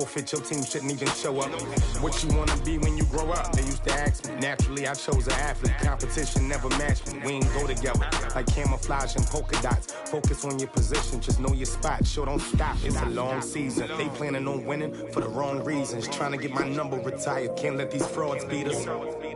Fit your team shouldn't even show up. What you wanna be when you grow up? They used to ask me. Naturally, I chose an athlete. Competition never matched me. We ain't go together like camouflage and polka dots. Focus on your position, just know your spot. Sure, don't stop. It's a long season. They planning on winning for the wrong reasons. Trying to get my number retired. Can't let these frauds beat us.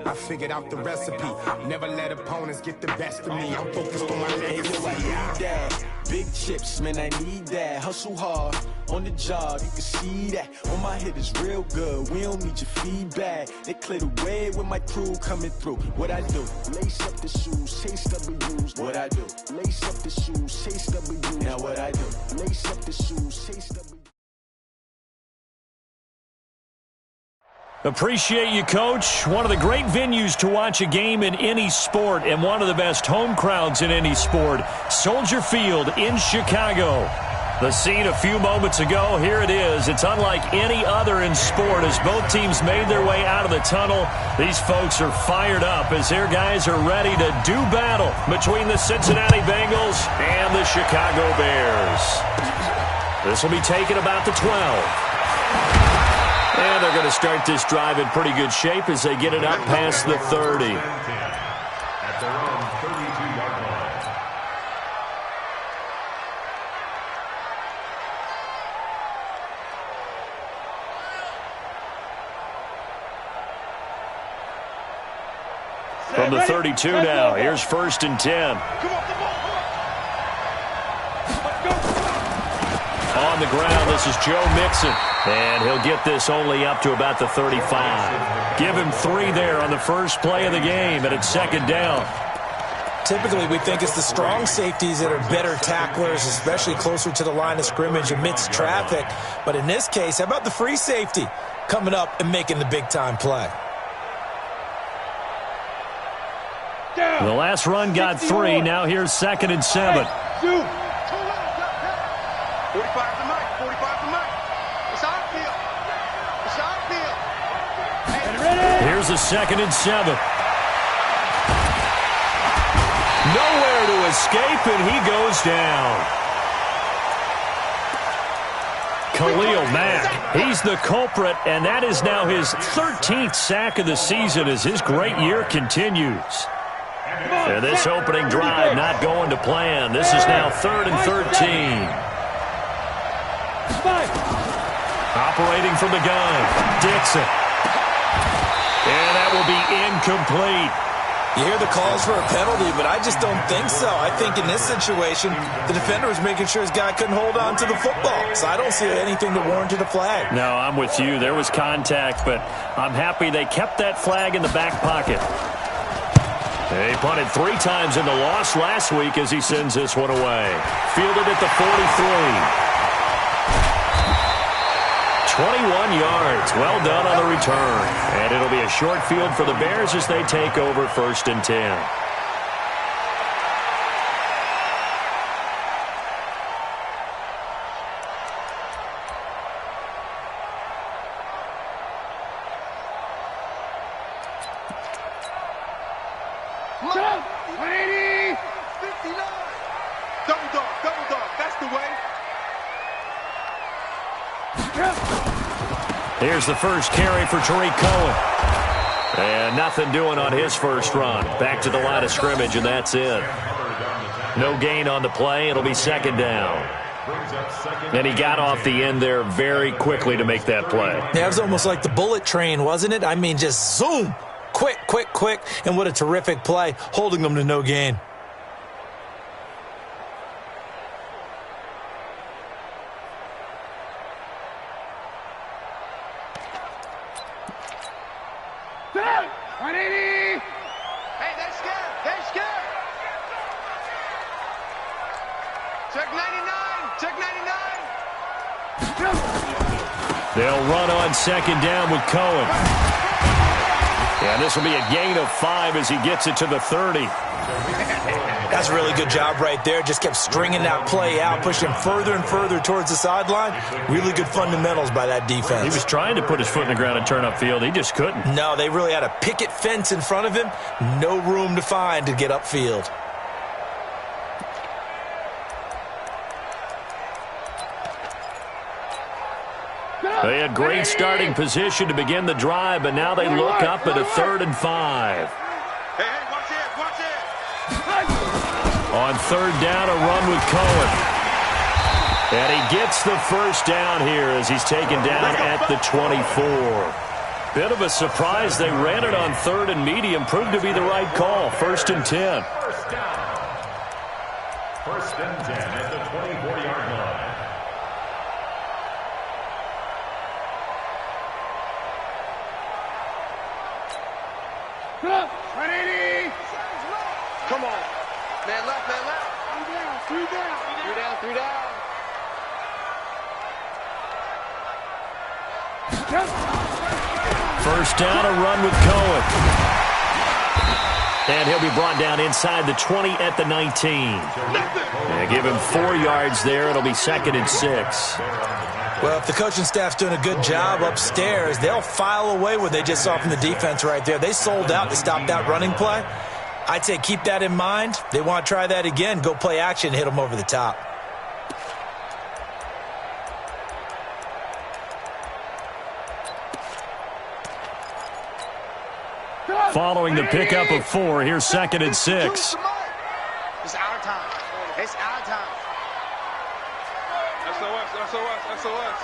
I figured out the recipe. Never let opponents get the best of me. I'm focused on my legacy. Big chips, man, I need that. Hustle hard on the job, you can see that. On my head is real good, we don't need your feedback. They clear the way with my crew coming through. What I do? Lace up the shoes, chase W's. What I do? Lace up the shoes, chase W's. Now what I do? Lace up the shoes, chase W's. Appreciate you, Coach. One of the great venues to watch a game in any sport and one of the best home crowds in any sport. Soldier Field in Chicago. The scene a few moments ago, here it is. It's unlike any other in sport as both teams made their way out of the tunnel. These folks are fired up as their guys are ready to do battle between the Cincinnati Bengals and the Chicago Bears. This will be taken about the 12. And they're going to start this drive in pretty good shape as they get it up past the 30. At their own 32-yard line. From the 32 now, here's 1st and 10. On the ground, this is Joe Mixon. And he'll get this only up to about the 35. Give him 3 there on the first play of the game, and it's 2nd down. Typically, we think it's the strong safeties that are better tacklers, especially closer to the line of scrimmage amidst traffic. But in this case, how about the free safety coming up and making the big-time play? The last run got 3. Now here's 2nd and 7. 45 to Mike. 45 to Mike. It's outfield. It's outfield. Here's a 2nd and 7. Nowhere to escape, and he goes down. Khalil Mack, he's the culprit, and that is now his 13th sack of the season as his great year continues. And this opening drive not going to plan. This is now 3rd and 13. Operating from the gun, Dixon. And that will be incomplete. You hear the calls for a penalty, but I just don't think so. I think in this situation, the defender was making sure his guy couldn't hold on to the football. So I don't see anything that warranted a flag. No, I'm with you. There was contact, but I'm happy they kept that flag in the back pocket. They punted 3 times in the loss last week as he sends this one away. Fielded at the 43. 21 yards. Well done on the return. And it'll be a short field for the Bears as they take over 1st and 10. Look, 180, 59. Double dog. That's the way. Here's the first carry for Tariq Cohen. And nothing doing on his first run. Back to the line of scrimmage, and that's it. No gain on the play. It'll be 2nd down. And he got off the end there very quickly to make that play. Yeah, it was almost like the bullet train, wasn't it? I mean, just zoom. Quick. And what a terrific play, holding them to no gain. They'll run on 2nd down with Cohen. And this will be a gain of 5 as he gets it to the 30. That's a really good job right there. Just kept stringing that play out, pushing further and further towards the sideline. Really good fundamentals by that defense. He was trying to put his foot in the ground and turn upfield. He just couldn't. No, they really had a picket fence in front of him. No room to find to get upfield. They had great starting position to begin the drive, but now they look up at a 3rd and 5. Hey, watch it. On 3rd down, a run with Cohen. And he gets the first down here as he's taken down at the 24. Bit of a surprise. They ran it on 3rd and medium. Proved to be the right call. 1st and 10. First down. 1st and 10 at the 24-yard line. Come on. Man left, man left. 3 down. 3 down. First down, a run with Cohen. And he'll be brought down inside the 20 at the 19. And give him 4 yards there. It'll be 2nd and 6. Well, if the coaching staff's doing a good job upstairs, they'll file away what they just saw from the defense right there. They sold out to stop that running play. I'd say keep that in mind. They want to try that again. Go play action, hit them over the top. Following the pickup of 4, here's 2nd and 6. It's our time. It's our time. SOS.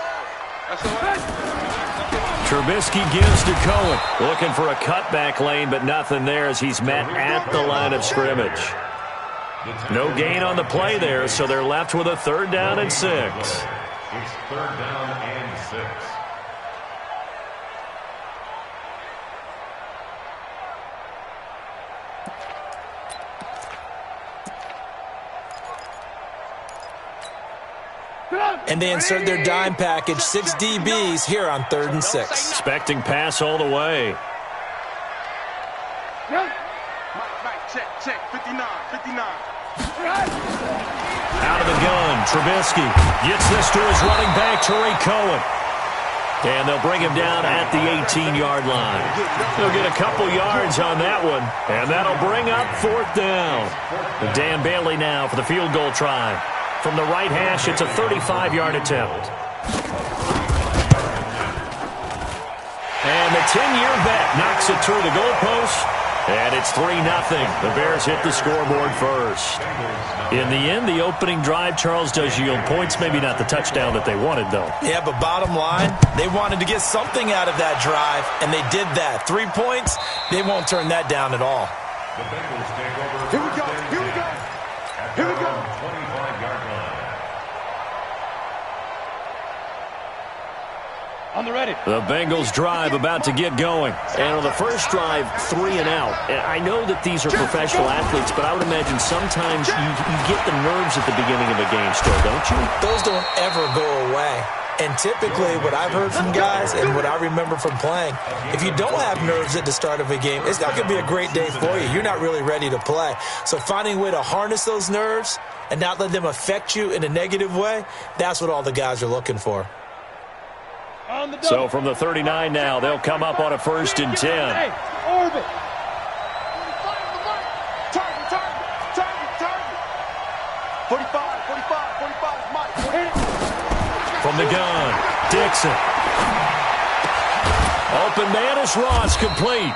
Trubisky gives to Cohen. Looking for a cutback lane, but nothing there as he's met at the line of scrimmage. No gain on the play there, so they're left with a 3rd down and 6. It's 3rd down and 6. And they insert their dime package, 6 DBs here on 3rd and 6. Expecting pass all the way. Mike, check. 59. Out of the gun, Trubisky gets this to his running back, Tariq Cohen. And they'll bring him down at the 18-yard line. They'll get a couple yards on that one, and that'll bring up 4th down. Dan Bailey now for the field goal try. From the right hash, it's a 35-yard attempt. And the 10-year vet knocks it through the goalpost. And it's 3-0. The Bears hit the scoreboard first. In the end, the opening drive, Charles, does yield points. Maybe not the touchdown that they wanted, though. Yeah, but bottom line, they wanted to get something out of that drive, and they did that. 3 points, they won't turn that down at all. The Bengals take over. Here we go. At their own 25-yard line. On the ready. The Bengals drive about to get going. And on the first drive, 3 and out. And I know that these are professional athletes, but I would imagine sometimes you get the nerves at the beginning of a game still, don't you? Those don't ever go away. And typically what I've heard from guys and what I remember from playing, if you don't have nerves at the start of a game, it's not going to be a great day for you. You're not really ready to play. So finding a way to harness those nerves and not let them affect you in a negative way, that's what all the guys are looking for. So from the 39 now, they'll come up on a 1st and 10. Hey, orbit. Target. 45, Mike. From the gun, Dixon. Open man is Ross, complete.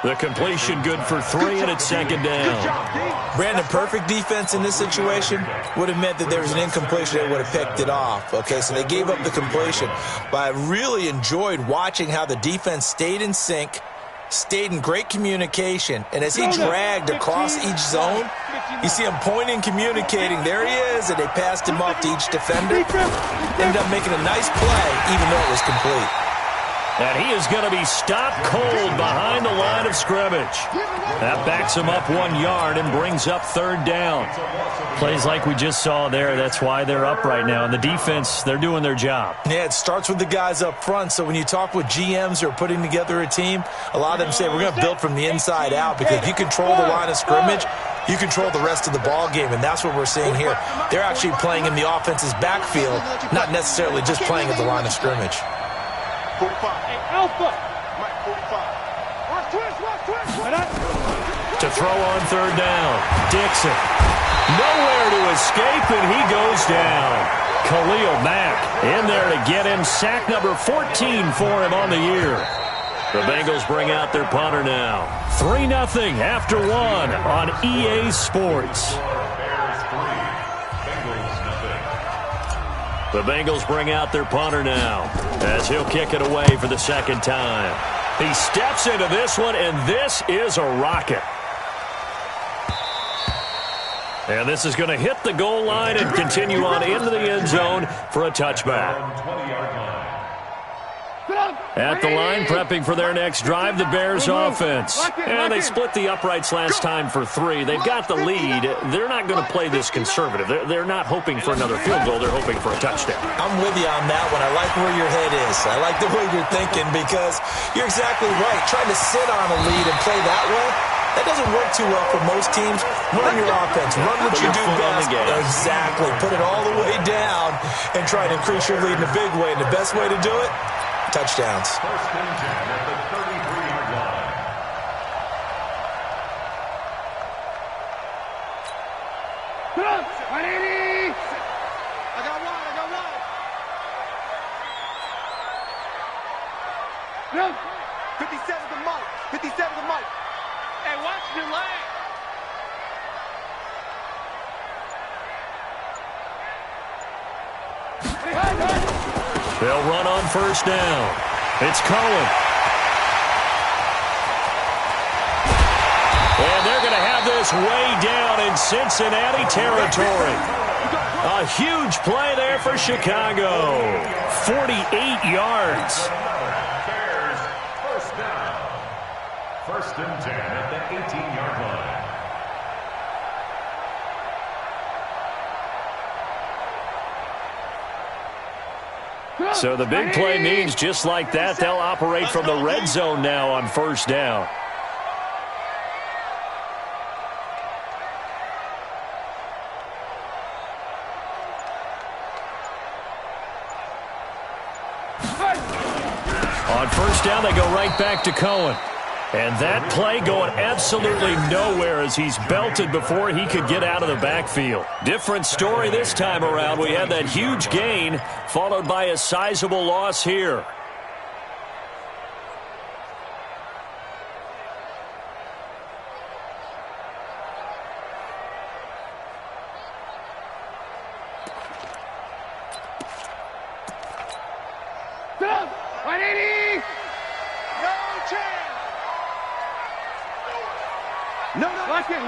The completion good for 3, and it's 2nd down. Brandon, perfect defense in this situation would have meant that there was an incompletion that would have picked it off. Okay, so they gave up the completion. But I really enjoyed watching how the defense stayed in sync, stayed in great communication. And as he dragged across each zone, you see him pointing, communicating. There he is, and they passed him off to each defender. Ended up making a nice play, even though it was complete. And he is going to be stopped cold behind the line of scrimmage. That backs him up 1 yard and brings up 3rd down. Plays like we just saw there. That's why they're up right now. And the defense, they're doing their job. Yeah, it starts with the guys up front. So when you talk with GMs who are putting together a team, a lot of them say we're going to build from the inside out, because if you control the line of scrimmage, you control the rest of the ball game, and that's what we're seeing here. They're actually playing in the offense's backfield, not necessarily just playing at the line of scrimmage. 45. Hey, Alpha. Mike, 45. Watch twist. To throw on 3rd down, Dixon. Nowhere to escape, and he goes down. Khalil Mack in there to get him. Sack number 14 for him on the year. The Bengals bring out their punter now. 3-0 after 1 on EA Sports. The Bengals bring out their punter now as he'll kick it away for the second time. He steps into this one, and this is a rocket. And this is going to hit the goal line and continue on into the end zone for a touchback. At the line, prepping for their next drive, the Bears offense. And they split the uprights last time for 3. They've got the lead. They're not going to play this conservative. They're not hoping for another field goal. They're hoping for a touchdown. I'm with you on that one. I like where your head is. I like the way you're thinking because you're exactly right. Trying to sit on a lead and play that way, that doesn't work too well for most teams. Run your offense. Run what you do best. Exactly. Put it all the way down and try to increase your lead in a big way. And the best way to do it, touchdowns. First and 10 at the 33-yard line. I got one. 57 to Mike. 57 to Mike. Hey, watch your leg. They'll run on first down. It's Cohen. And they're going to have this way down in Cincinnati territory. A huge play there for Chicago. 48 yards. Bears first down. First and 10 at the 18-yard line. So the big play means just like that, they'll operate from the red zone now on first down. On first down, they go right back to Cohen. And that play going absolutely nowhere as he's belted before he could get out of the backfield. Different story this time around. We had that huge gain followed by a sizable loss here.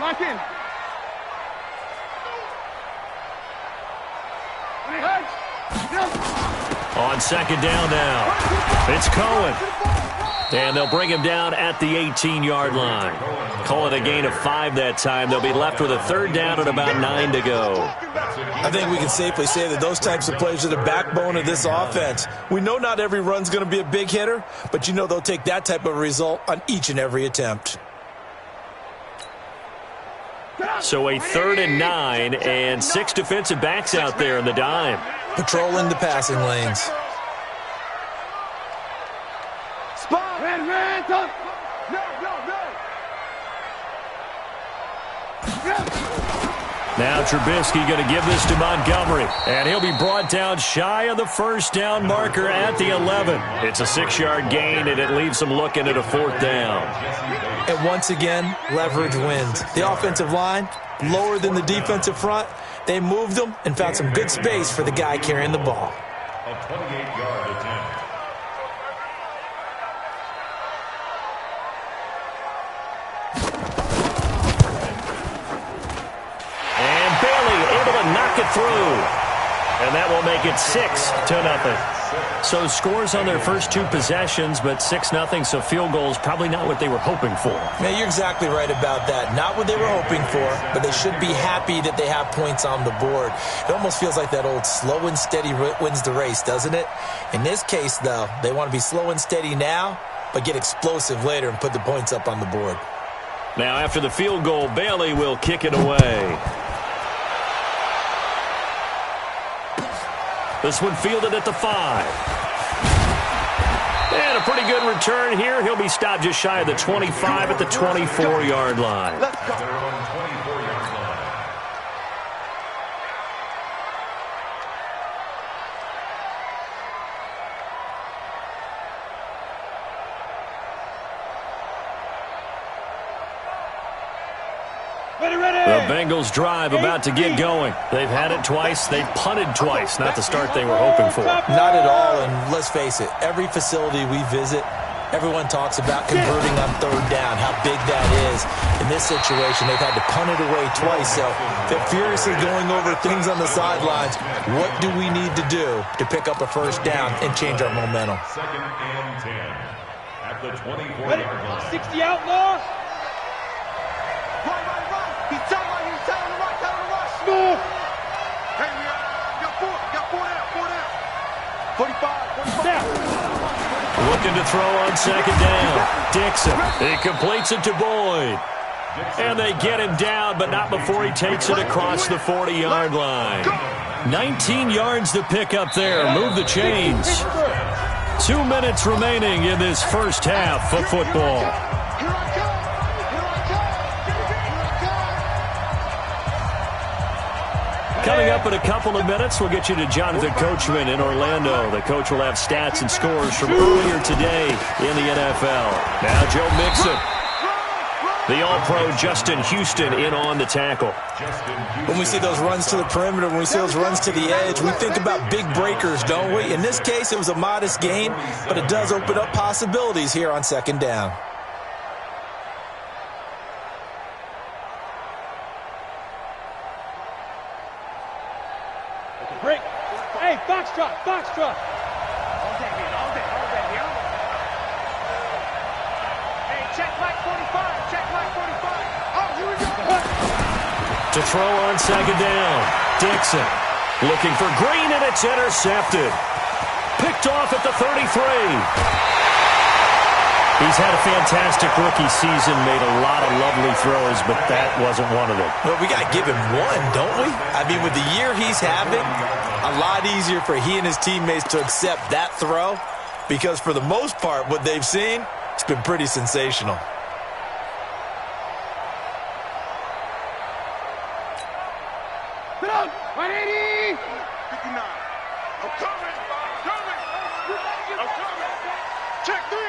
Lock in. On second down now, it's Cohen. And they'll bring him down at the 18-yard line. Call it a gain of 5 that time. They'll be left with a third down and about 9 to go. I think we can safely say that those types of plays are the backbone of this offense. We know not every run's going to be a big hitter, but you know they'll take that type of result on each and every attempt. So a 3rd and 9 and 6 defensive backs out there in the dime. Patrolling the passing lanes. Spot. Red, up. No. Now Trubisky going to give this to Montgomery. And he'll be brought down shy of the first down marker at the 11. It's a 6-yard gain, and it leaves them looking at a 4th down. And once again, leverage wins. The offensive line, lower than the defensive front. They moved them and found some good space for the guy carrying the ball. A 28-yard attempt. And Bailey able to knock it through. And that will make it 6-0. So scores on their first 2 possessions, but 6-0, so field goals probably not what they were hoping for. Yeah, you're exactly right about that. Not what they were hoping for, but they should be happy that they have points on the board. It almost feels like that old slow and steady wins the race, doesn't it? In this case, though, they want to be slow and steady now, but get explosive later and put the points up on the board. Now after the field goal, Bailey will kick it away. This one fielded at the 5. And a pretty good return here. He'll be stopped just shy of the 25 at the 24-yard line. Let's go. Their own 24-yard The Bengals drive about to get going. They've had it twice. They've punted twice. Not the start they were hoping for. Not at all, and let's face it, every facility we visit, everyone talks about converting on third down, how big that is. In this situation, they've had to punt it away twice, so they're furiously going over things on the sidelines. What do we need to do to pick up a first down and change our momentum? 2nd and 10 at the 24-yard line. 60 outlaws. Right. He's telling the right, telling the rush. Move. Hey, we got four down. 45. Down. Looking to throw on 2nd down. Dixon. He completes it to Boyd. And they get him down, but not before he takes it across the 40-yard line. 19 yards to pick up there. Move the chains. 2 minutes remaining in this first half of football. Here I come. Coming up in a couple of minutes, we'll get you to Jonathan Coachman in Orlando. The coach will have stats and scores from earlier today in the NFL. Now Joe Mixon. The All-Pro Justin Houston in on the tackle. When we see those runs to the perimeter, when we see those runs to the edge, we think about big breakers, don't we? In this case, it was a modest gain, but it does open up possibilities here on 2nd down. Break. Hey, foxtrot. All day, man. Hey, check Mike 45. Oh, here we go. To throw on 2nd down. Dixon looking for Green, and it's intercepted. Picked off at the 33. He's had a fantastic rookie season, made a lot of lovely throws, but that wasn't one of them. Well, we got to give him one, don't we? I mean, with the year he's having, a lot easier for he and his teammates to accept that throw because for the most part, what they've seen, it's been pretty sensational. Get up. 180. 59. I'm coming. Check three.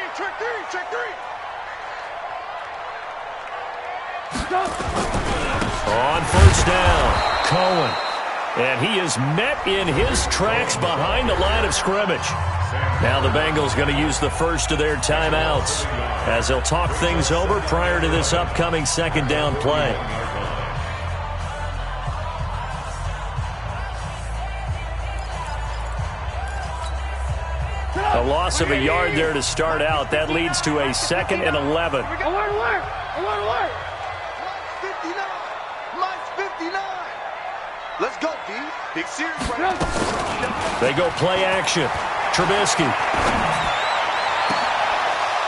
On 1st down, Cohen. And he is met in his tracks behind the line of scrimmage. Now the Bengals going to use the first of their timeouts as they'll talk things over prior to this upcoming 2nd down play. A loss of a yard there to start out. That leads to a 2nd and 11. Alert. Mine's 59. Let's go, D. Big series right now. They go play action. Trubisky.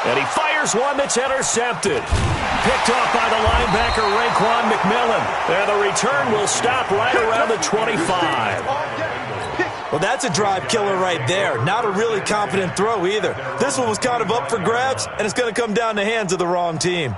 And he fires one that's intercepted. Picked off by the linebacker, Raekwon McMillan. And the return will stop right around the 25. Well, that's a drive killer right there. Not a really confident throw either. This one was kind of up for grabs, and it's going to come down the hands of the wrong team.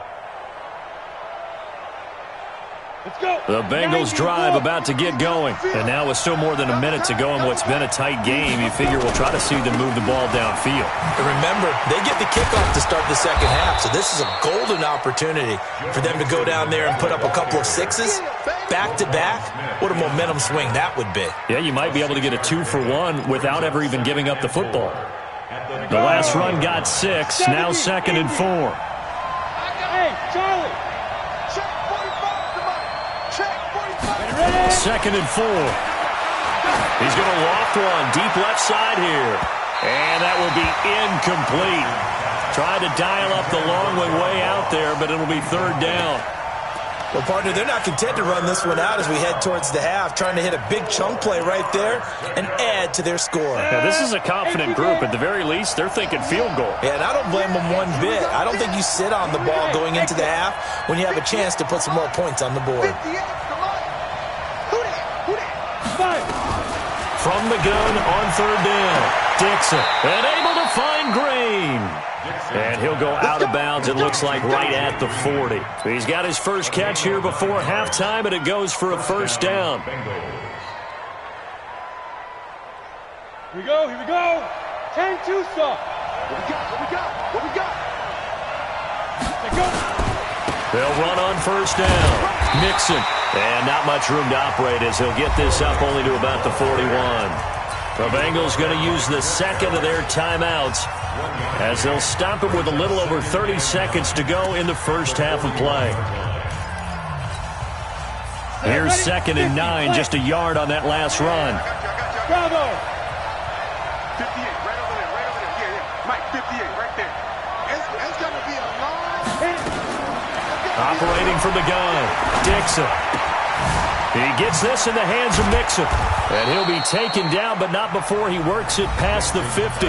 Let's go. The Bengals drive about to get going. And now with still more than a minute to go in what's been a tight game, you figure we'll try to see them move the ball downfield. And remember, they get the kickoff to start the 2nd half, so this is a golden opportunity for them to go down there and put up a couple of sixes back-to-back. What a momentum swing that would be. Yeah, you might be able to get a 2-for-1 without ever even giving up the football. The last run got 6, now 2nd and 4. Hey, Charlie. Check 45 to Mike. Check 45. Ready? 2nd and 4. He's going to loft one deep left side here. And that will be incomplete. Tried to dial up the long way out there, but it'll be 3rd down. Well, partner, they're not content to run this one out as we head towards the half, trying to hit a big chunk play right there and add to their score. Now, this is a confident group. At the very least, they're thinking field goal. Yeah, and I don't blame them one bit. I don't think you sit on the ball going into the half when you have a chance to put some more points on the board. 58 to Mike. Who that? From the gun on 3rd down, Dixon, and able to find Green. And he'll go out of bounds, it looks like, right at the 40. He's got his first catch here before halftime, and it goes for a 1st down. Here we go. 10-2 stop. What we got? Let's go. They'll run on 1st down. Mixon. And not much room to operate as he'll get this up only to about the 41. The Bengals going to use the second of their timeouts as they'll stop it with a little over 30 seconds to go in the first half of play. Here's 2nd and 9, just a yard on that last run. Bravo! 58, right over there, right over there. Yeah. Mike, 58, right there. It's going to be a long... Operating from the gun, Dixon. He gets this in the hands of Mixon. And he'll be taken down, but not before he works it past the 50.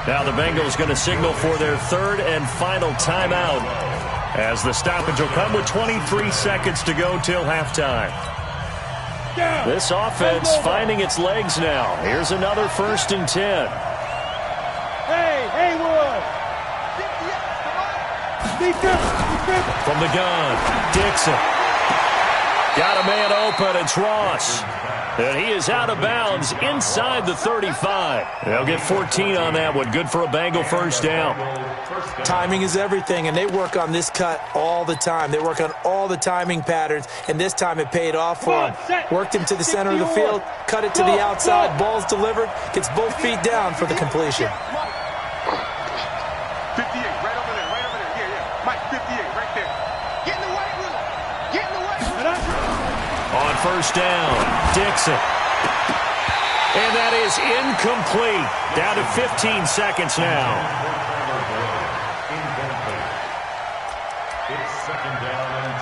Now the Bengals going to signal for their 3rd and final timeout, as the stoppage will come with 23 seconds to go till halftime. This offense finding its legs now. Here's another 1st and 10. Hey, Haywood! From the gun, Dixon. Got a man open, it's Ross. And he is out of bounds inside the 35. They'll get 14 on that one. Good for a Bengal first down. Timing is everything, and they work on this cut all the time. They work on all the timing patterns, and this time it paid off for him. Worked him to the center of the field, cut it to the outside, ball's delivered, gets both feet down for the completion. 58, right over there, right over there. Yeah. Mike, 58, right there. Get in the way with him. Get in the way with him. On first down, Dixon. And that is incomplete. Down to 15 seconds now. Incomplete. It's 2nd down and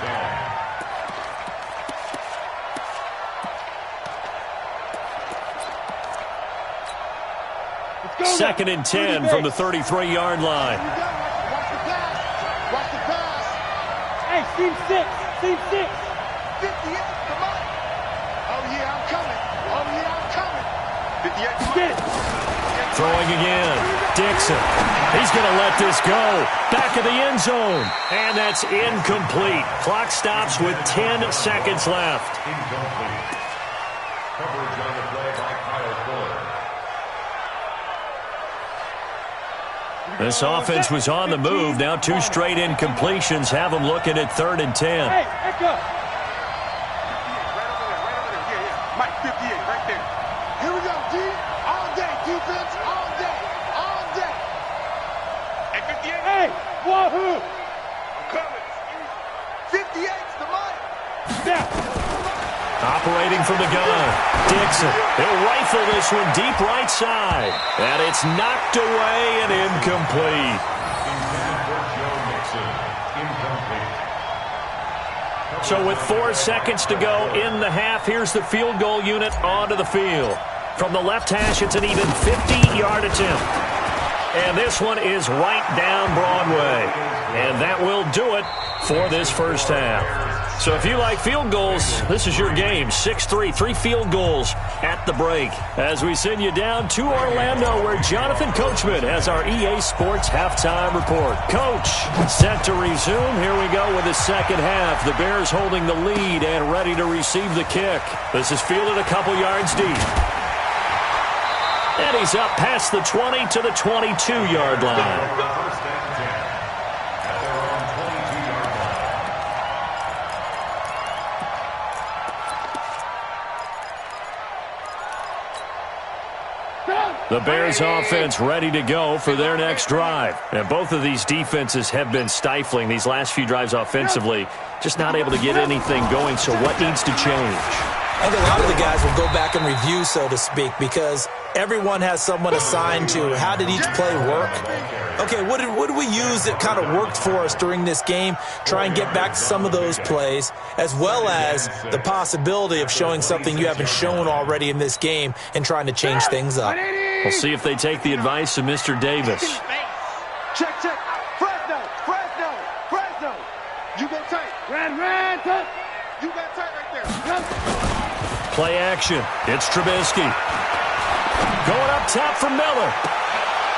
10. 2nd and 10 from the 33-yard line. Watch the pass. Watch the pass. Hey, team 6. Team 6. 58, come on. Oh, yeah, I'm coming. Oh, yeah, I'm coming. 58, Get it. Throwing again, Dixon. He's going to let this go. Back of the end zone. And that's incomplete. Clock stops with 10 seconds left. Incomplete. Coverage on the play by Kyle Fuller. This offense was on the move. Now 2 straight incompletions have them looking at 3rd and 10. Hey, echo. right over there. Yeah. Mike, 58, right there. Here we go, D. All day, defense, all day, all day. Hey, 58. Hey, wahoo! I'm coming. 58's the money. Now. Operating from the gun, Dixon. He'll rifle this one deep right side. And it's knocked away and incomplete. So with 4 seconds to go in the half, here's the field goal unit onto the field. From the left hash, it's an even 50-yard attempt. And this one is right down Broadway. And that will do it for this first half. So if you like field goals, this is your game. 6-3, 3 field goals at the break. As we send you down to Orlando, where Jonathan Coachman has our EA Sports halftime report. Coach, set to resume. Here we go with the second half. The Bears holding the lead and ready to receive the kick. This is fielded a couple yards deep. And he's up past the 20 to the 22-yard line. The Bears offense ready to go for their next drive. And both of these defenses have been stifling these last few drives offensively. Just not able to get anything going, so what needs to change? I think a lot of the guys will go back and review, so to speak, because everyone has someone assigned to how did each play work. Okay, what did we use that kind of worked for us during this game? Try and get back to some of those plays, as well as the possibility of showing something you haven't shown already in this game and trying to change things up. We'll see if they take the advice of Mr. Davis. Check. Fresno. You go tight. Ran, tight. You got tight right there. Play action. It's Trubisky. Going up top for Miller.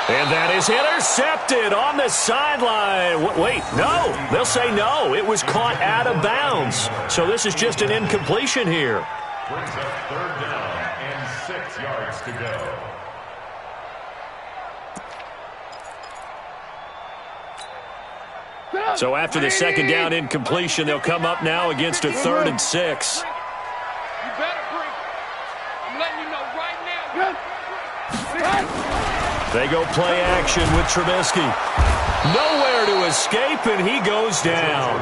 And that is intercepted on the sideline. Wait, no. They'll say no. It was caught out of bounds. So this is just an incompletion here. Brings up 3rd down and 6 yards to go. So after the second down incompletion, they'll come up now against a 3rd and 6. You better bring it. I'm letting you know right now. They go play action with Trubisky. Nowhere to escape, and he goes down.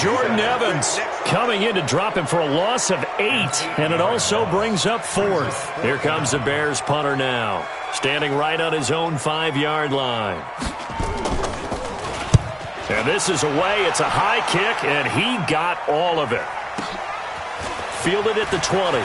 Jordan Evans coming in to drop him for a loss of 8, and it also brings up 4th. Here comes the Bears punter now, standing right on his own 5-yard line. And this is away. It's a high kick, and he got all of it. Fielded at the 20.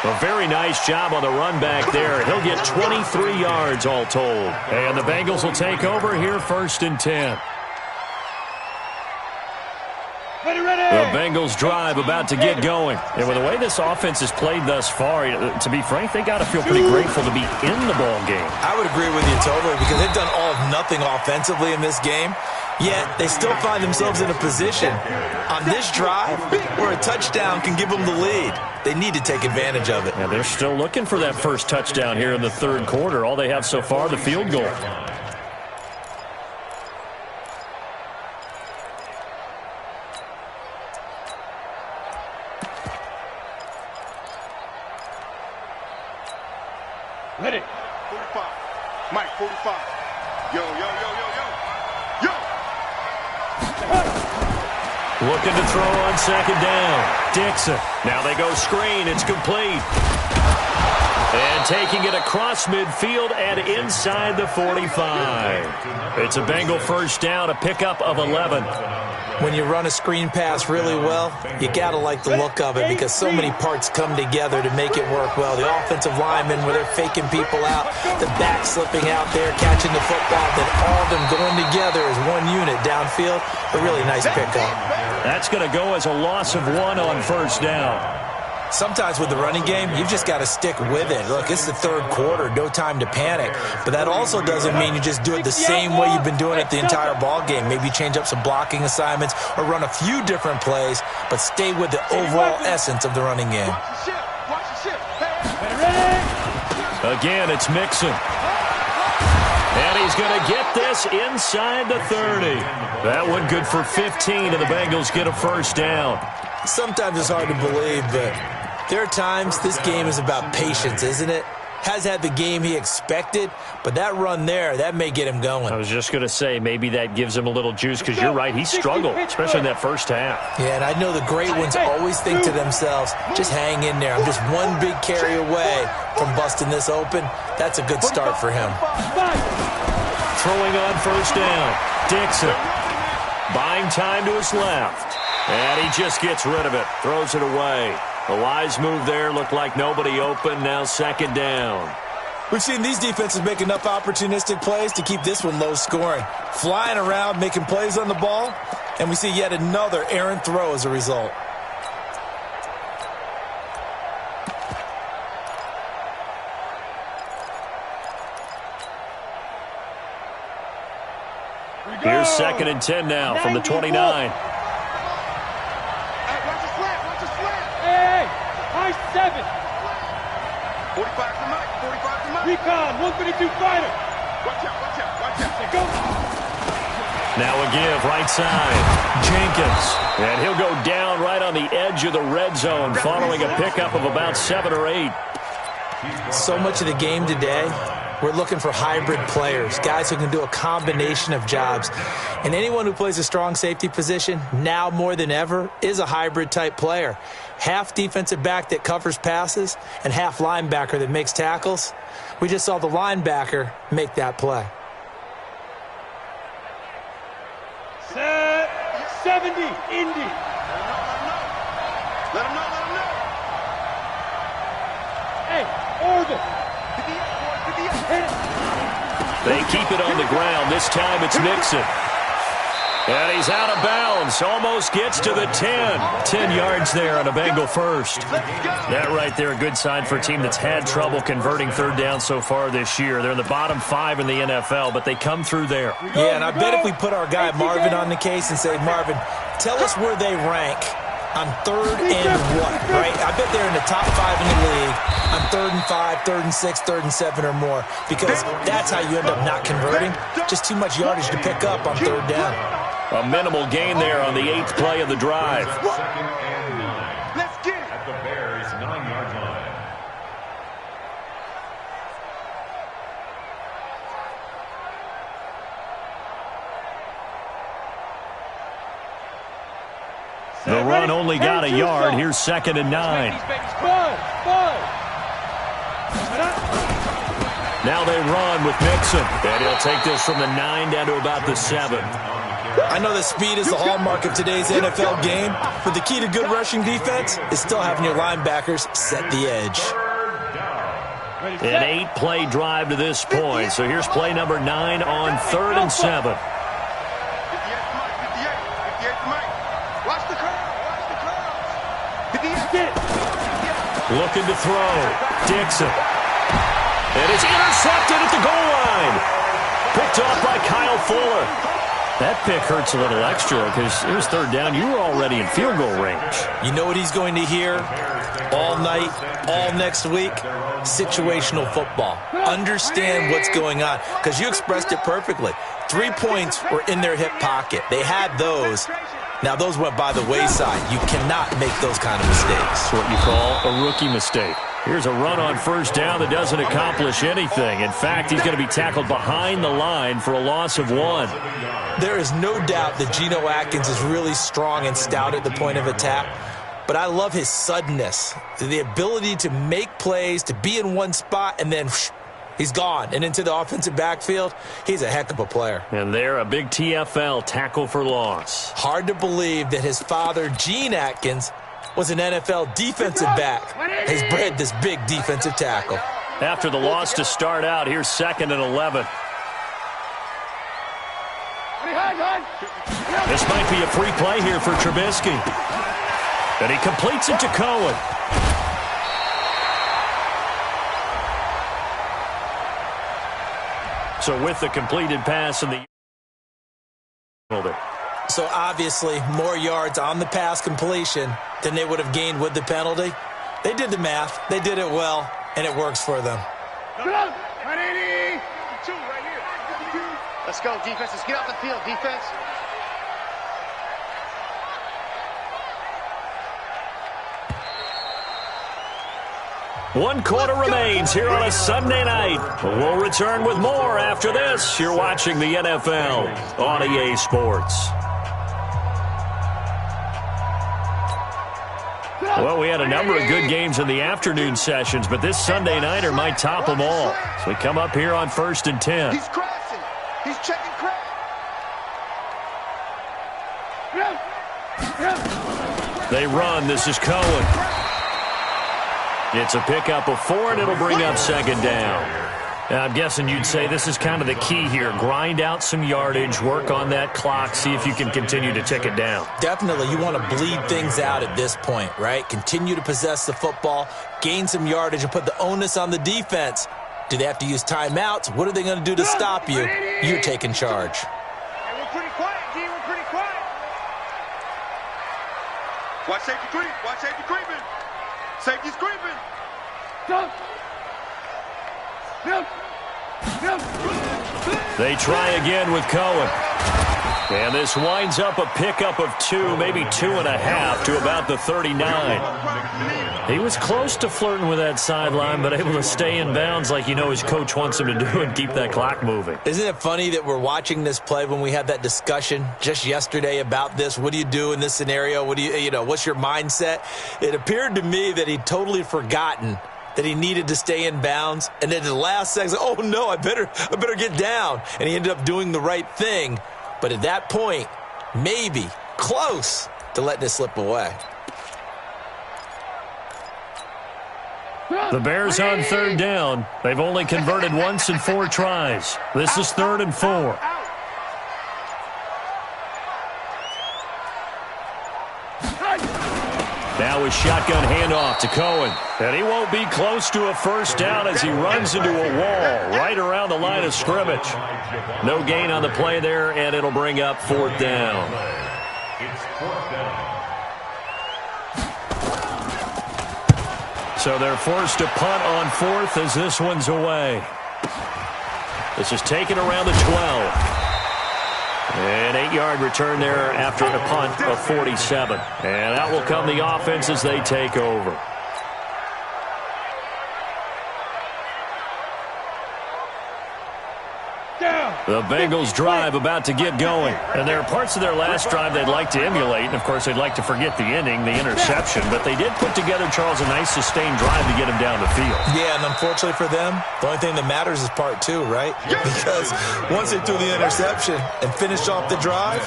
A very nice job on the run back there. He'll get 23 yards all told. And the Bengals will take over here 1st and 10. The Bengals drive about to get going. And with the way this offense has played thus far, to be frank, they got to feel pretty grateful to be in the ball game. I would agree with you totally because they've done all of nothing offensively in this game. Yet they still find themselves in a position on this drive where a touchdown can give them the lead. They need to take advantage of it. And they're still looking for that first touchdown here in the 3rd quarter. All they have so far, the field goal. Ready. 45. Mike, 45. Yo, yo, yo, yo, yo. Yo! Looking to throw on 2nd down. Dixon. Now they go screen. It's complete. And taking it across midfield and inside the 45. It's a Bengal first down, a pickup of 11. When you run a screen pass really well, you got to like the look of it because so many parts come together to make it work well. The offensive linemen, where they're faking people out, the back slipping out there, catching the football, then all of them going together as one unit downfield. A really nice pickup. That's going to go as a loss of 1 on 1st down. Sometimes with the running game, you've just got to stick with it. Look, it's the 3rd quarter, no time to panic. But that also doesn't mean you just do it the same way you've been doing it the entire ball game. Maybe change up some blocking assignments or run a few different plays, but stay with the overall essence of the running game. Again, it's Mixon. And he's going to get this inside the 30. That one good for 15, and the Bengals get a first down. Sometimes it's hard to believe, but there are times this game is about patience, isn't it? Has had the game he expected, but that run there, that may get him going. I was just going to say, maybe that gives him a little juice, because you're right, he struggled, especially in that first half. Yeah, and I know the great ones always think to themselves, just hang in there. I'm just one big carry away from busting this open. That's a good start for him. Throwing on first down, Dixon. Buying time to his left. And he just gets rid of it, throws it away. A wise move there, looked like nobody open, now 2nd down. We've seen these defenses make enough opportunistic plays to keep this one low scoring. Flying around, making plays on the ball, and we see yet another errant throw as a result. Here's 2nd and 10 now from the 29. High 7. 45 for Mike. 45 for Mike. Recon, 152 fighter. Watch out, watch out, watch out. Go. Now a give, right side. Jenkins. And he'll go down right on the edge of the red zone following a pickup of about 7 or 8. So much of the game today, we're looking for hybrid players, guys who can do a combination of jobs. And anyone who plays a strong safety position, now more than ever, is a hybrid-type player. Half defensive back that covers passes and half linebacker that makes tackles. We just saw the linebacker make that play. Set 70, Indy. Let him know. Hey, Orville. They keep it on the ground. This time it's Mixon. And he's out of bounds. Almost gets to the 10. 10 yards there on a Bengal first. That right there, a good sign for a team that's had trouble converting 3rd down so far this year. They're in the bottom 5 in the NFL, but they come through there. Yeah, and I bet if we put our guy Marvin on the case and say, Marvin, tell us where they rank On 3rd and what, right? I bet they're in the top 5 in the league on 3rd and 5, 3rd and 6, 3rd and 7 or more, because that's how you end up not converting. Just too much yardage to pick up on 3rd down. A minimal gain there on the 8th play of the drive. Second and 9. Let's get it. At the Bears' 9-yard line. The run only got a yard. Here's 2nd and 9. Now they run with Mixon. And he'll take this from the 9 down to about the 7. I know that speed is the hallmark of today's NFL game, but the key to good rushing defense is still having your linebackers set the edge. An 8-play drive to this point. So here's play number 9 on 3rd and 7. 58 to Mike. Watch the crowd. Watch the crowd. 58. Looking to throw. Dixon. And it's intercepted at the goal line. Picked off by Kyle Fuller. That pick hurts a little extra because it was 3rd down. You were already in field goal range. You know what he's going to hear all night, all next week? Situational football. Understand what's going on, because you expressed it perfectly. 3 points were in their hip pocket. They had those. Now, those went by the wayside. You cannot make those kind of mistakes. It's what you call a rookie mistake. Here's a run on 1st down that doesn't accomplish anything. In fact, he's going to be tackled behind the line for a loss of 1. There is no doubt that Geno Atkins is really strong and stout at the point of attack, but I love his suddenness, the ability to make plays, to be in one spot, and then whoosh, he's gone and into the offensive backfield. He's a heck of a player. And there, a big TFL tackle for loss. Hard to believe that his father, Gene Atkins, was an NFL defensive back. He's bred this big defensive tackle. After the loss to start out, here's 2nd and 11. This might be a free play here for Trubisky. And he completes it to Cohen. So with the completed pass and the... So obviously more yards on the pass completion than they would have gained with the penalty. They did the math. They did it well, and it works for them. Let's go, defense. Let's get off the field, defense. One quarter remains here on a Sunday night. We'll return with more after this. You're watching the NFL on EA Sports. Well, we had a number of good games in the afternoon sessions, but this Sunday nighter might top them all. So we come up here on 1st and 10. He's crashing. He's checking crash. They run. This is Cohen. It's a pickup of 4, and it'll bring up 2nd down. Now, I'm guessing you'd say this is kind of the key here. Grind out some yardage, work on that clock, see if you can continue to tick it down. Definitely, you want to bleed things out at this point, right? Continue to possess the football, gain some yardage, and put the onus on the defense. Do they have to use timeouts? What are they going to do to stop you? You're taking charge. Hey, we're pretty quiet, G. We're pretty quiet. Watch safety creep. Watch safety creeping. Safety's creeping. They try again with Cohen. And this winds up a pickup of 2, maybe 2.5 to about the 39. He was close to flirting with that sideline, but able to stay in bounds like you know his coach wants him to do and keep that clock moving. Isn't it funny that we're watching this play when we had that discussion just yesterday about this? What do you do in this scenario? What do you know, what's your mindset? It appeared to me that he'd totally forgotten that he needed to stay in bounds, and then at the last second, oh no, I better get down. And he ended up doing the right thing. But at that point, maybe close to letting it slip away. The Bears on 3rd down. They've only converted once in 4 tries. This is 3rd and 4. Now a shotgun handoff to Cohen. And he won't be close to a 1st down as he runs into a wall right around the line of scrimmage. No gain on the play there, and it'll bring up 4th down. It's 4th down. So they're forced to punt on 4th as this one's away. This is taken around the 12. An 8-yard return there after a punt of 47. And out will come the offense as they take over. The Bengals drive about to get going. And there are parts of their last drive they'd like to emulate. And, of course, they'd like to forget the ending, the interception. But they did put together, Charles, a nice sustained drive to get him down the field. Yeah, and unfortunately for them, the only thing that matters is part 2, right? Because once they threw the interception and finished off the drive,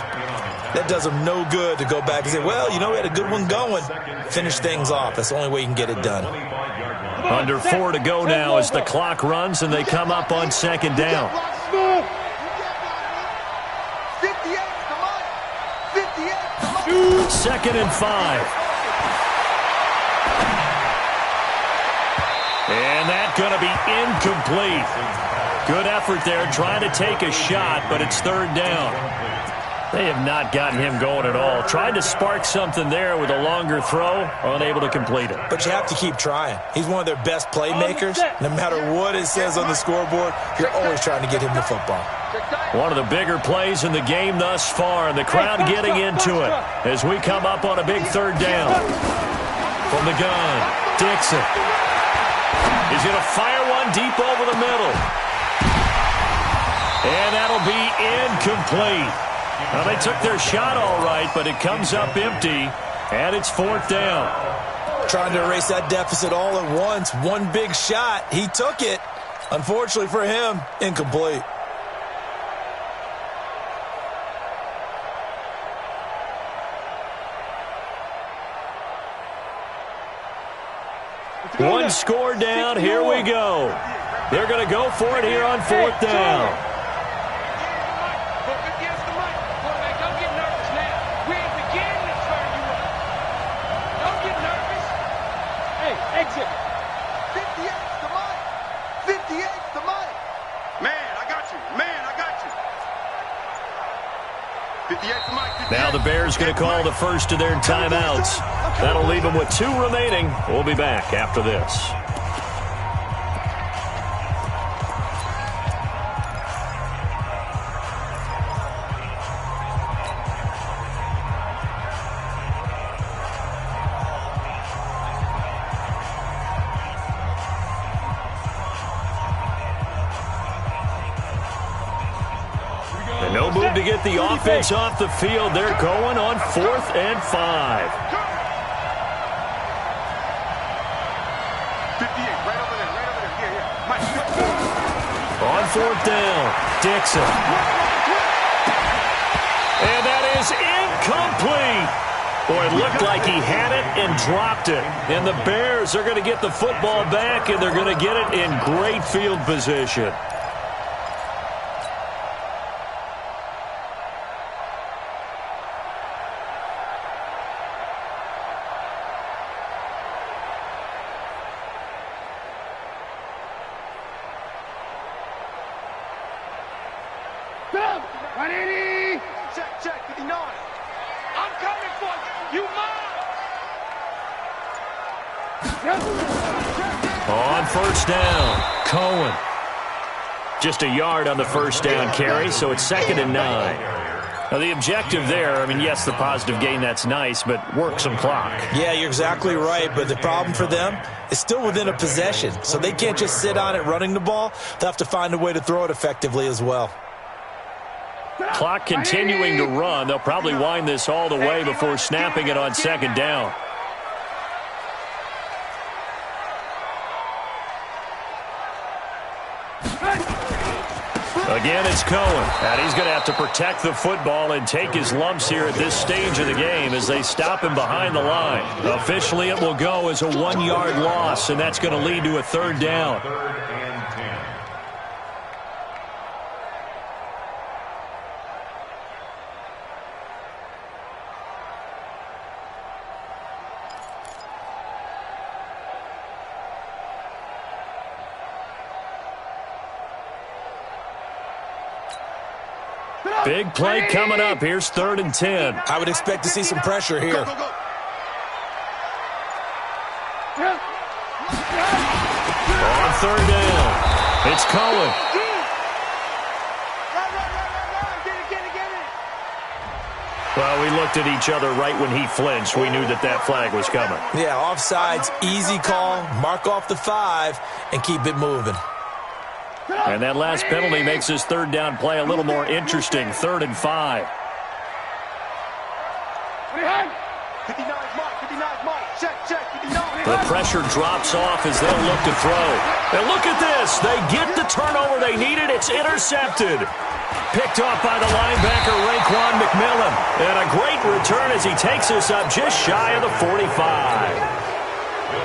that does them no good to go back and say, well, you know, we had a good one going. Finish things off. That's the only way you can get it done. Under 4 to go now as the clock runs and they come up on 2nd down. 2nd and 5. And that's going to be incomplete. Good effort there trying to take a shot, but it's 3rd down. They have not gotten him going at all. Tried to spark something there with a longer throw, unable to complete it. But you have to keep trying. He's one of their best playmakers. No matter what it says on the scoreboard, you're always trying to get him the football. One of the bigger plays in the game thus far, and the crowd getting into it as we come up on a big 3rd down. From the gun, Dixon. He's going to fire one deep over the middle. And that'll be incomplete. Well, they took their shot all right, but it comes up empty, and it's 4th down. Trying to erase that deficit all at once. One big shot. He took it. Unfortunately for him, incomplete. One score down. Here we go. They're going to go for it here on 4th down. Now the Bears going to call the first of their timeouts. That'll leave them with 2 remaining. We'll be back after this. No move to get the offense off the field. They're going on 4th and 5. 58, right over there, yeah. Mike. On 4th down, Dixon. And that is incomplete. Boy, it looked like he had it and dropped it. And the Bears are going to get the football back, and they're going to get it in great field position. Check, 59. I'm coming for you. You mine. On 1st down, Cohen. Just a yard on the 1st down carry, so it's 2nd and 9. Now, the objective there, I mean, yes, the positive gain, that's nice, but work some clock. Yeah, you're exactly right, but the problem for them is still within a possession, so they can't just sit on it running the ball. They'll have to find a way to throw it effectively as well. Clock continuing to run. They'll probably wind this all the way before snapping it on 2nd down. Again, it's Cohen. And he's going to have to protect the football and take his lumps here at this stage of the game as they stop him behind the line. Officially, it will go as a 1-yard loss, and that's going to lead to a 3rd down. Big play coming up. Here's 3rd and 10. I would expect to see some pressure here. third down. It's Cohen. Well, we looked at each other right when he flinched. We knew that flag was coming. Yeah, offsides, easy call, mark off the 5, and keep it moving. And that last penalty makes his third down play a little more interesting. 3rd and 5. 59's Mike, 59's Mike. Check, 59. The pressure drops off as they'll look to throw. And look at this. They get the turnover they needed. It's intercepted. Picked off by the linebacker, Raekwon McMillan. And a great return as he takes us up just shy of the 45.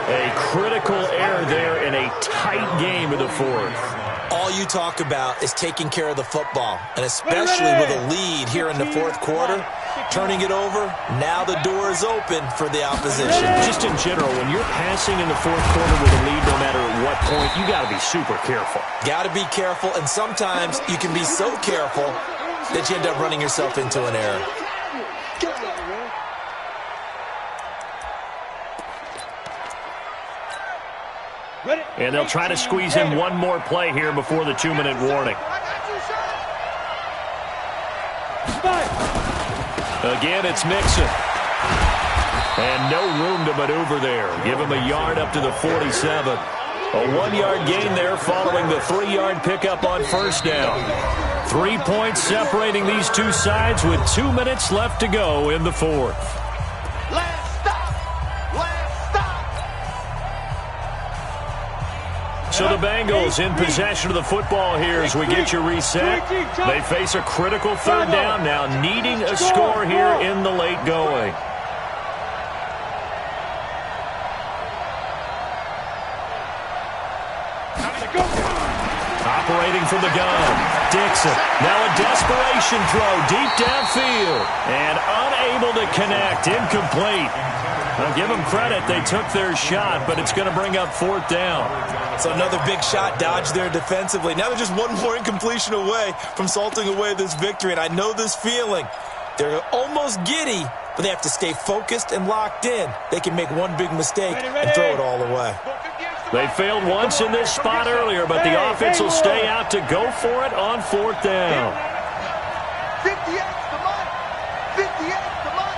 A critical error there in a tight game of the 4th. All you talk about is taking care of the football, and especially with a lead here in the 4th quarter, turning it over, now the door is open for the opposition. Just in general, when you're passing in the 4th quarter with a lead, no matter at what point, you got to be super careful. Got to be careful, and sometimes you can be so careful that you end up running yourself into an error. And they'll try to squeeze in one more play here before the 2-minute warning. Again, it's Mixon. And no room to maneuver there. Give him a yard up to the 47. A 1-yard gain there following the 3-yard pickup on first down. 3 points separating these two sides with 2 minutes left to go in the 4th. So the Bengals in possession of the football here as we get you reset. They face a critical third down now, needing a score here in the late going. Operating from the gun, Dixon. Now a desperation throw deep downfield. And unable to connect, incomplete. I'll give them credit, they took their shot, but it's going to bring up 4th down. So another big shot dodged there defensively. Now they're just one more incompletion away from salting away this victory, and I know this feeling. They're almost giddy, but they have to stay focused and locked in. They can make one big mistake and throw it all away. They failed once in this spot earlier, but the offense will stay out to go for it on 4th down. 58's the money. 58's the money.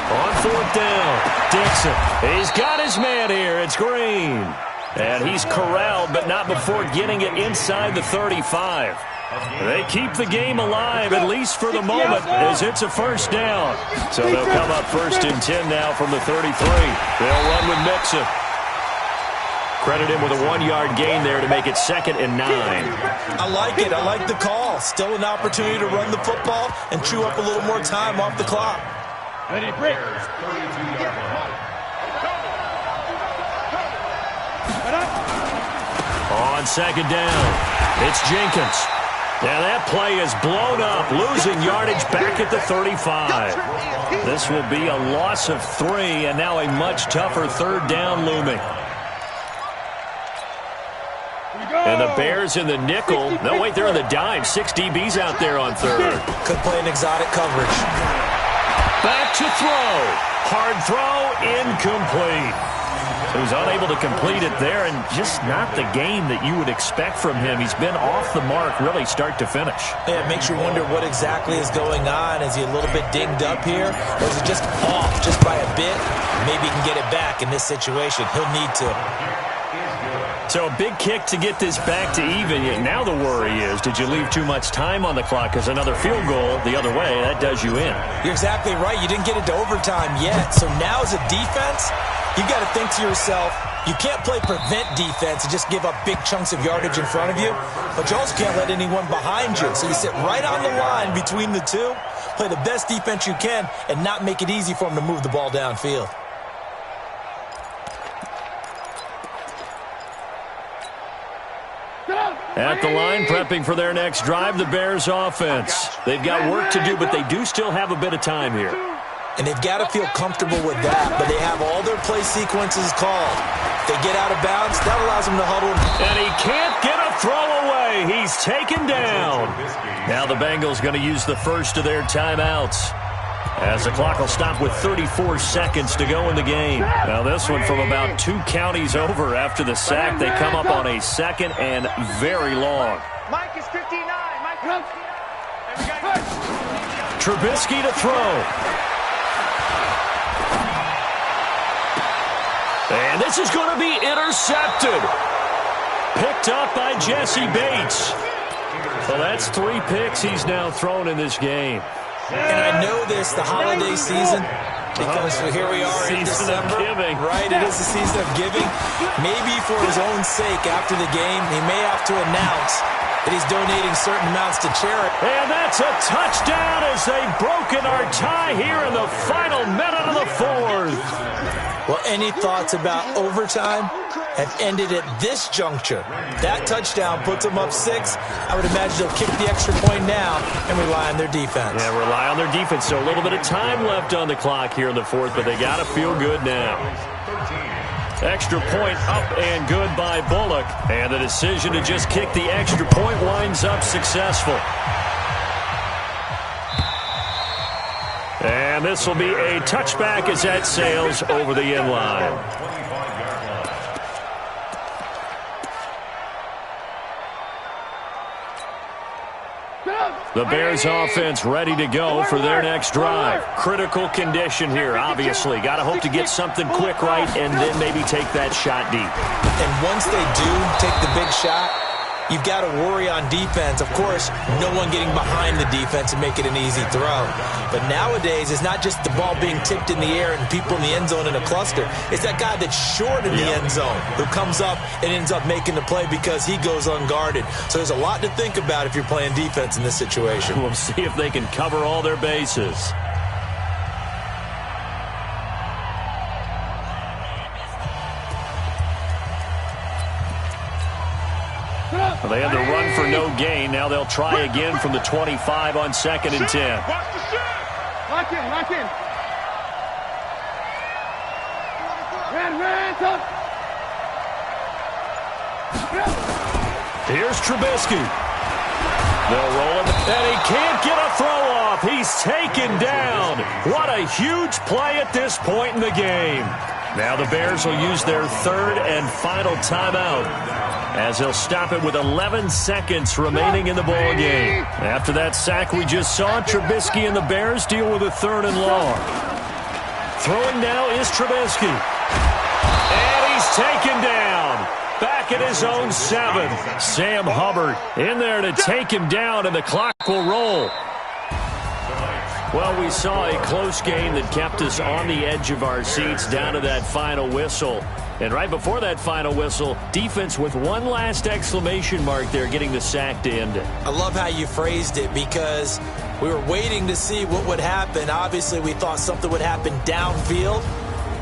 On 4th down, Dixon. He's got his man here. It's Green. And he's corralled, but not before getting it inside the 35. They keep the game alive, at least for the moment, as it's a first down. So they'll come up 1st and 10 now from the 33. They'll run with Mixon. Credit him with a 1-yard gain there to make it 2nd and 9. I like it. I like the call. Still an opportunity to run the football and chew up a little more time off the clock. Ready, break. On 2nd down, it's Jenkins. Now that play is blown up, losing yardage back at the 35. This will be a loss of 3, and now a much tougher 3rd down looming. And the Bears in the nickel. No, wait, they're in the dime. 6 DBs out there on 3rd. Could play an exotic coverage. Back to throw. Hard throw, incomplete. So he's unable to complete it there, and just not the game that you would expect from him. He's been off the mark, really, start to finish. Yeah, it makes you wonder what exactly is going on. Is he a little bit dinged up here, or is it just off just by a bit? Maybe he can get it back in this situation. He'll need to. So a big kick to get this back to even. Now the worry is, did you leave too much time on the clock? Because another field goal the other way, that does you in. You're exactly right. You didn't get into overtime yet. So now as a defense, you've got to think to yourself, you can't play prevent defense and just give up big chunks of yardage in front of you, but you also can't let anyone behind you. So you sit right on the line between the two, play the best defense you can, and not make it easy for them to move the ball downfield. At the line, prepping for their next drive, the Bears offense. They've got work to do, but they do still have a bit of time here. And they've got to feel comfortable with that, but they have all their play sequences called. If they get out of bounds, that allows them to huddle. And he can't get a throw away. He's taken down. Now the Bengals going to use the first of their timeouts. As the clock will stop with 34 seconds to go in the game. Now this one from about 2 counties over after the sack. They come up on a second and very long. Mike is 59. Mike is 59. Trubisky to throw. And this is going to be intercepted. Picked up by Jesse Bates. Well, that's 3 picks he's now thrown in this game. And I know this, the holiday season, because here we are in December. Right, it is the season of giving. Maybe for his own sake after the game, he may have to announce that he's donating certain amounts to charity. And that's a touchdown as they've broken our tie here in the final minute of the 4th. Well, any thoughts about overtime have ended at this juncture. That touchdown puts them up 6. I would imagine they'll kick the extra point now and rely on their defense. Yeah, rely on their defense. So a little bit of time left on the clock here in the 4th, but they got to feel good now. Extra point up and good by Bullock. And the decision to just kick the extra point winds up successful. And this will be a touchback as that sails over the end line. The Bears offense ready to go for their next drive. Critical condition here, obviously. Got to hope to get something quick right and then maybe take that shot deep. And once they do take the big shot, you've got to worry on defense. Of course, no one getting behind the defense and make it an easy throw. But nowadays, it's not just the ball being tipped in the air and people in the end zone in a cluster. It's that guy that's short in the end zone who comes up and ends up making the play because he goes unguarded. So there's a lot to think about if you're playing defense in this situation. We'll see if they can cover all their bases. Well, they had the run for no gain. Now they'll try again from the 25 on 2nd and 10. Lock in, lock in. Hands up. Here's Trubisky. They'll roll him, and he can't get a throw off. He's taken down. What a huge play at this point in the game. Now the Bears will use their 3rd and final timeout, as they'll stop it with 11 seconds remaining in the ball game. After that sack we just saw, Trubisky and the Bears deal with a 3rd and long. Throwing now is Trubisky. And he's taken down. Back at his own 7. Sam Hubbard in there to take him down, and the clock will roll. Well, we saw a close game that kept us on the edge of our seats down to that final whistle. And right before that final whistle, defense with one last exclamation mark there, getting the sack to end it. I love how you phrased it, because we were waiting to see what would happen. Obviously, we thought something would happen downfield.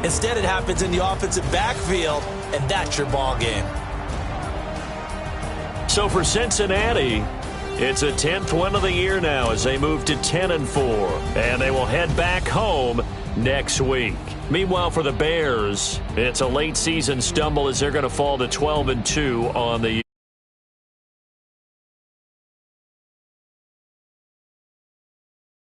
Instead, it happens in the offensive backfield, and that's your ball game. So for Cincinnati, it's a 10th win of the year now as they move to 10-4, and they will head back home next week. Meanwhile, for the Bears, it's a late season stumble as they're going to fall to 12-2 on the